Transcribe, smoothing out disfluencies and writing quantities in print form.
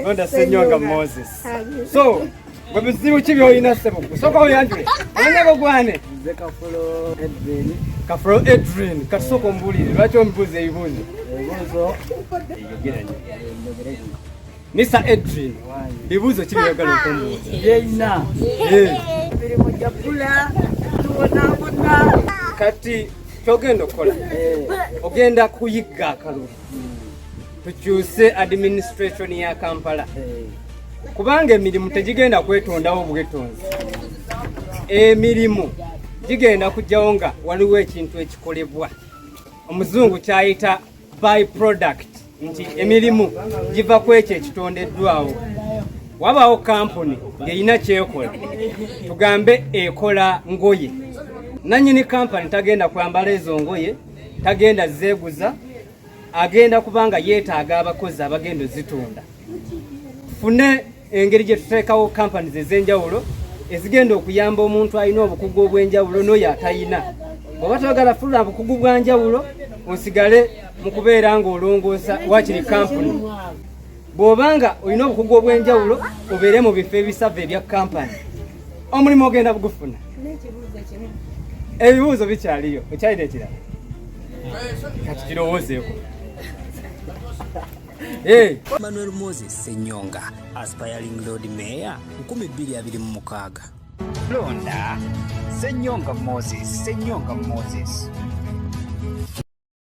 Londa Senyonga Moses. So, gwe bizibu ki by'olina ssebo? Kusooka oyanjule. Omanyako gwane? Nze Kafulo Edwin. Kafulo Edwin. Kasooka ombuulire. Lwaki ombuuza ebibuuzo? Ebibuuzo. Mr. Edwin. Bibuuzo ki by'oyagala okumbuuza? Byeyina. Emirimu gyakula. Tubonaabona. Kati ky'ogenda okukola. Ogenda kuyigga akalulu. Tukyuse administration ya Kampala. Kubanga emirimu tegigenda kwetondawo bwetonzi. Emirimu gigenda kujjawo nga waliwo ekintu ekikolebwa. Omuzungu kyayita by product. Nti emirimu giva ku ekyo ekitondeddwawo. Wabaawo kampuni ng'erina kyekola. Tugambe ekola ngoye. Nannyini kampani tagenda kwambala ezo ngoye, tagenda zeeguza, agenda kubanga yeetaaga abakozi abagenda zitunda. Fune engeri gye tuteekawo companies ez'enjawulo ezigenda okuyamba omuntu alina obukugu obw'enjawulo n'oyo atayina. Bw'oba toyagala fulula bukugu bwa njawulo osigale mu kubeera ng'olongoosa wakiri kampuni. Bw'obanga olina obukugu obw'enjawulo obeere mu bifo ebisava ebya kampani. Omulimu ogenda bugufuna. Ebibuuzo bikyaliyo. Okyalina ekirala? Kati kirowoozeeko. Manuel Moses Senyonga, aspiring Lord Mayor 2026. Londa Senyonga Moses.